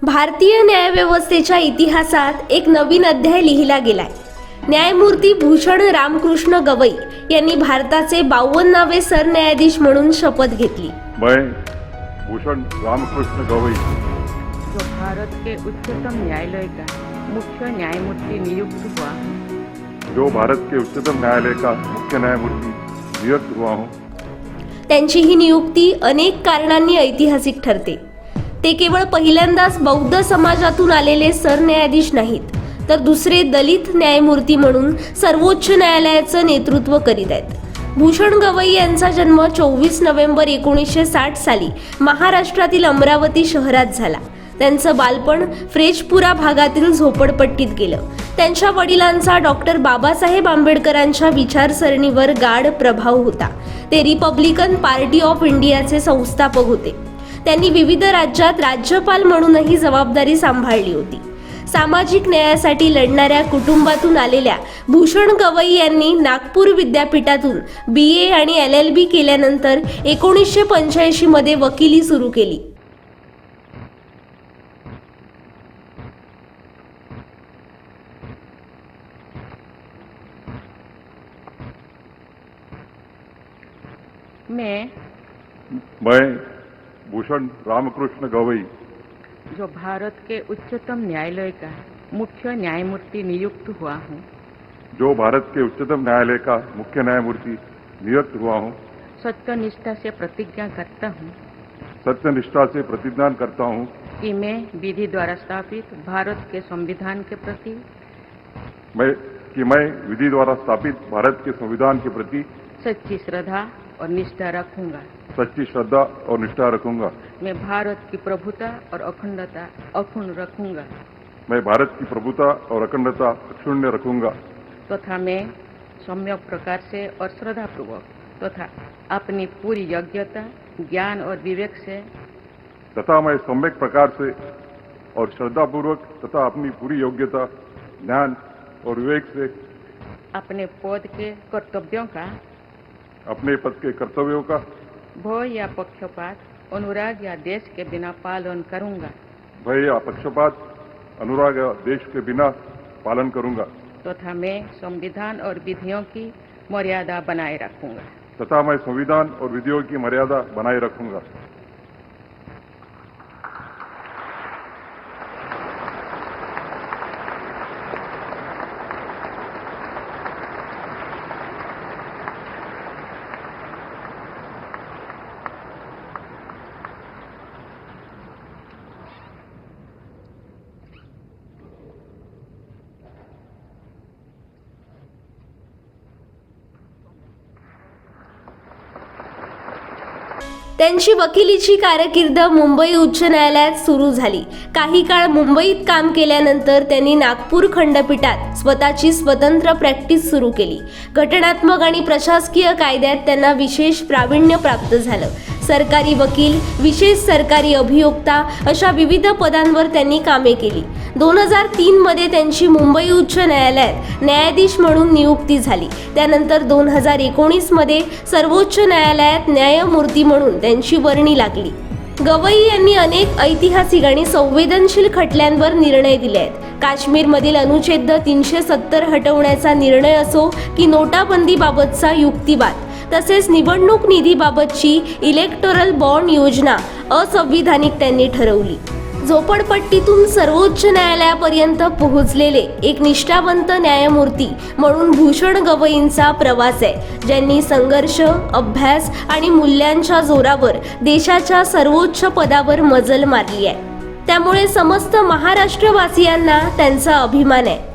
भारतीय न्यायव्यवस्थेच्या इतिहासात एक नवीन अध्याय लिहिला गेलाय। न्यायमूर्ती भूषण रामकृष्ण गवई यांनी भारताचे 52वे सरन्यायाधीश म्हणून शपथ घेतली। मैं भूषण रामकृष्ण गवई जो भारत के उच्चतम न्यायालय का मुख्य न्यायमूर्ति नियुक्त हुआ हूँ। जो भारत के उच्चतम न्यायालय का मुख्य न्यायमूर्ति नियुक्त हुआ हूँ। त्यांची ही नियुक्ती अनेक कारणांनी ऐतिहासिक ठरते। ते केवळ पहिल्यांदाच बौद्ध समाजातून आलेले सरन्यायाधीश नाहीत, तर दुसरे दलित न्यायमूर्ती म्हणून सर्वोच्च न्यायालयाचं नेतृत्व करीत आहेत। भूषण गवई यांचा जन्म 24 नोव्हेंबर 1960 साली महाराष्ट्रातील अमरावती शहरात झाला। त्यांचं बालपण फ्रेजपुरा भागातील झोपडपट्टीत गेलं। त्यांच्या वडिलांचा डॉक्टर बाबासाहेब आंबेडकरांच्या विचारसरणीवर गाढ प्रभाव होता। ते रिपब्लिकन पार्टी ऑफ इंडियाचे संस्थापक होते। त्यांनी विविध राज्यात राज्यपाल म्हणूनही जबाबदारी सांभाळली होती। सामाजिक न्यायासाठी लढणाऱ्या कुटुंबातून आलेल्या भूषण गवई यांनी नागपूर विद्यापीठातून BA आणि LLB केल्यानंतर 1985 मध्ये वकिली सुरू केली। मैं भूषण रामकृष्ण गवई जो भारत के उच्चतम न्यायालय का मुख्य न्यायमूर्ति नियुक्त हुआ हूँ। जो भारत के उच्चतम न्यायालय का मुख्य न्यायमूर्ति नियुक्त हुआ हूँ। सत्यनिष्ठा से प्रतिज्ञा करता हूँ सत्यनिष्ठा से प्रतिज्ञा करता हूँ कि मैं विधि द्वारा स्थापित भारत के संविधान के प्रति मैं विधि द्वारा स्थापित भारत के संविधान के प्रति सच्ची श्रद्धा और निष्ठा रखूंगा। सच्ची श्रद्धा और निष्ठा रखूंगा। मैं भारत की प्रभुता और अखंडता अक्षुण्ण रखूंगा। मैं भारत की प्रभुता और अखंडता अक्षुण्ण रखूंगा। तथा मैं सम्यक प्रकार से और श्रद्धापूर्वक तथा अपनी पूरी योग्यता ज्ञान और विवेक से तथा मैं सम्यक प्रकार से और श्रद्धापूर्वक तथा अपनी पूरी योग्यता ज्ञान और विवेक से अपने पद के कर्तव्यों का अपने पद के कर्तव्यों का भय या पक्षपात अनुराग या देश के बिना पालन करूंगा। भय या पक्षपात अनुराग या देश के बिना पालन करूंगा। तथा मैं संविधान और विधियों की मर्यादा बनाए रखूंगा। तथा मैं संविधान और विधियों की मर्यादा बनाए रखूंगा। त्यांची वकिलीची कारकीर्द मुंबई उच्च न्यायालयात सुरू झाली। काही काळ मुंबईत काम केल्यानंतर त्यांनी नागपूर खंडपीठात स्वतःची स्वतंत्र प्रॅक्टिस सुरू केली। घटनात्मक आणि प्रशासकीय कायद्यात त्यांना विशेष प्रावीण्य प्राप्त झालं। सरकारी वकील, विशेष सरकारी अभियोक्ता अशा विविध पदांवर त्यांनी कामे केली। 2003 मध्ये त्यांची मुंबई उच्च न्यायालयात न्यायाधीश म्हणून नियुक्ती झाली। त्यानंतर 2019 मध्ये सर्वोच्च न्यायालयात न्यायमूर्ती म्हणून त्यांची वर्णी लागली। गवई यांनी अनेक ऐतिहासिक आणि संवेदनशील खटल्यांवर निर्णय दिले आहेत। काश्मीरमधील अनुच्छेद 370 हटवण्याचा निर्णय असो की नोटाबंदीबाबतचा युक्तिवाद, तसेच निवडणूक निधीबाबतची इलेक्टोरल बॉन्ड योजना असंविधानिक त्यांनी ठरवली। झोपडपट्टीतून सर्वोच्च न्यायालयापर्यंत पोहोचलेले एक निष्ठावंत न्यायमूर्ती म्हणून भूषण गवईंचा प्रवास आहे, ज्यांनी संघर्ष, अभ्यास आणि मूल्यांच्या जोरावर देशाच्या सर्वोच्च पदावर मजल मारली आहे। त्यामुळे समस्त महाराष्ट्रवासियांना त्यांचा अभिमान आहे।